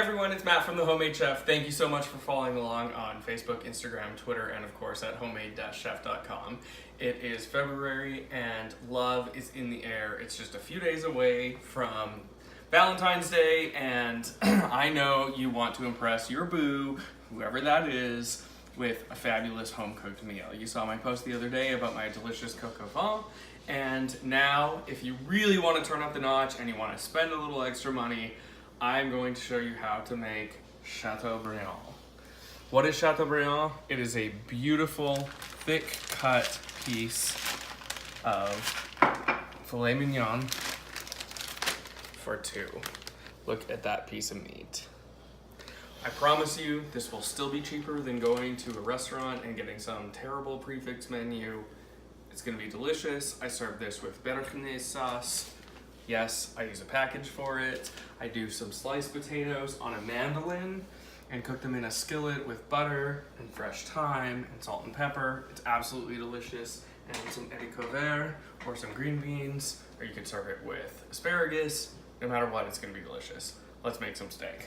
everyone, it's Matt from The Homemade Chef. Thank you so much for following along on Facebook, Instagram, Twitter, and of course at homemade-chef.com. It is February and love is in the air. It's just a few days away from Valentine's Day, and I know you want to impress your boo, whoever that is, with a fabulous home-cooked meal. You saw my post the other day about my delicious coq au vin, and now if you really want to turn up the notch and you want to spend a little extra money, I'm going to show you how to make Chateaubriand. What is Chateaubriand? It is a beautiful, thick-cut piece of filet mignon for two. Look at that piece of meat. I promise you, this will still be cheaper than going to a restaurant and getting some terrible prefix menu. It's gonna be delicious. I serve this with béarnaise sauce. Yes, I use a package for it. I do some sliced potatoes on a mandolin and cook them in a skillet with butter and fresh thyme and salt and pepper. It's absolutely delicious. And some haricots verts or some green beans, or you can serve it with asparagus. No matter what, it's gonna be delicious. Let's make some steak.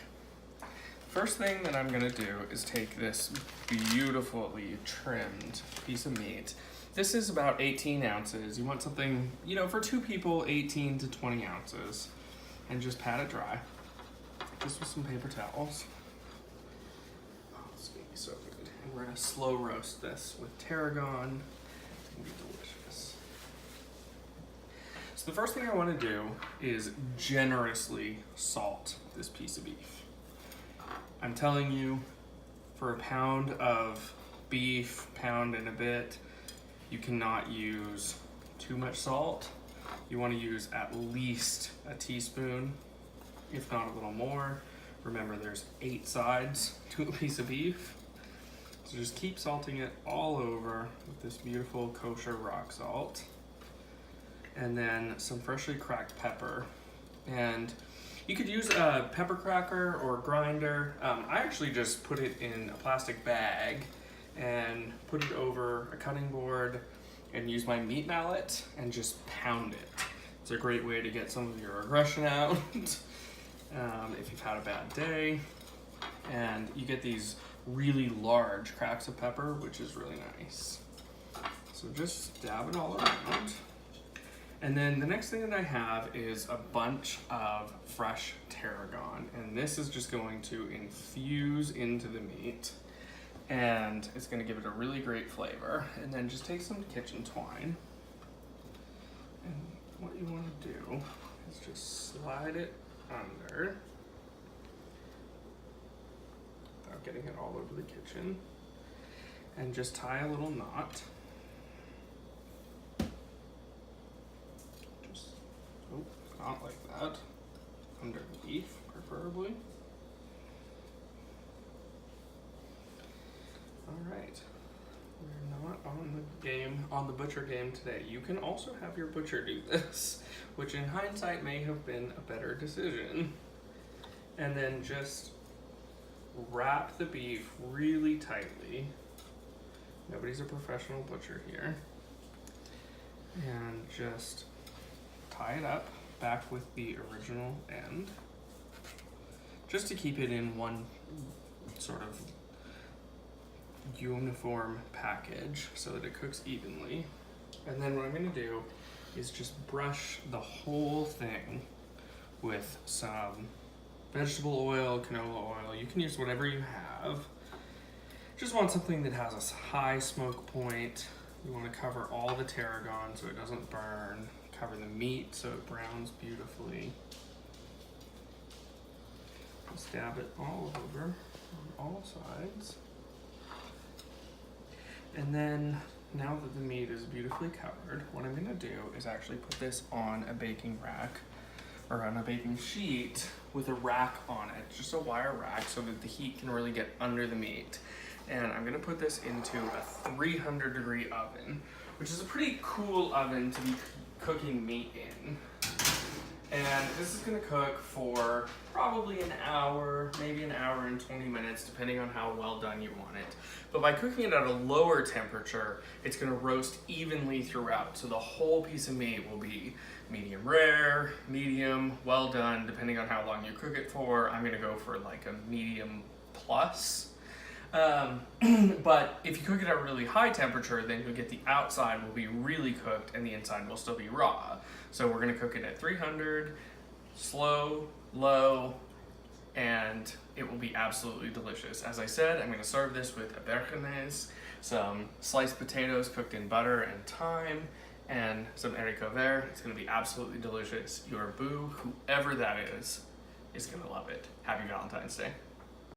First thing that I'm gonna do is take this beautifully trimmed piece of meat. This is about 18 ounces. You want something, for two people, 18 to 20 ounces. And just pat it dry. Just with some paper towels. Oh, it's gonna be so good. And we're gonna slow roast this with tarragon. It's gonna be delicious. So the first thing I wanna do is generously salt this piece of beef. I'm telling you, for a pound of beef, pound and a bit, you cannot use too much salt. You want to use at least a teaspoon, if not a little more. Remember, there's 8 sides to a piece of beef. So just keep salting it all over with this beautiful kosher rock salt. And then some freshly cracked pepper. And you could use a pepper cracker or grinder. I actually just put it in a plastic bag and put it over a cutting board and use my meat mallet and just pound it. It's a great way to get some of your aggression out if you've had a bad day. And you get these really large cracks of pepper, which is really nice. So just dab it all around. And then the next thing that I have is a bunch of fresh tarragon. And this is just going to infuse into the meat. And it's gonna give it a really great flavor. And then just take some kitchen twine. And what you wanna do is just slide it under without getting it all over the kitchen. And just tie a little knot. Just, not like that. Underneath, preferably. All right, we're not on the butcher game today. You can also have your butcher do this, which in hindsight may have been a better decision. And then just wrap the beef really tightly. Nobody's a professional butcher here. And just tie it up back with the original end, just to keep it in one sort of uniform package so that it cooks evenly. And then what I'm going to do is just brush the whole thing with some vegetable oil, canola oil. You can use whatever you have. Just want something that has a high smoke point. You want to cover all the tarragon so it doesn't burn. Cover the meat so it browns beautifully. Just dab it all over on all sides. And then, now that the meat is beautifully covered, what I'm gonna do is actually put this on a baking rack, or on a baking sheet with a rack on it, just a wire rack so that the heat can really get under the meat. And I'm gonna put this into a 300-degree oven, which is a pretty cool oven to be cooking meat in. And this is gonna cook for probably an hour, maybe an hour and 20 minutes, depending on how well done you want it. But by cooking it at a lower temperature, it's gonna roast evenly throughout. So the whole piece of meat will be medium rare, medium, well done, depending on how long you cook it for. I'm gonna go for like a medium plus. But if you cook it at a really high temperature, then you'll get the outside will be really cooked and the inside will still be raw. So we're gonna cook it at 300, slow, low, and it will be absolutely delicious. As I said, I'm gonna serve this with a bergenaise, some sliced potatoes cooked in butter and thyme, and some haricot vert. It's gonna be absolutely delicious. Your boo, whoever that is gonna love it. Happy Valentine's Day.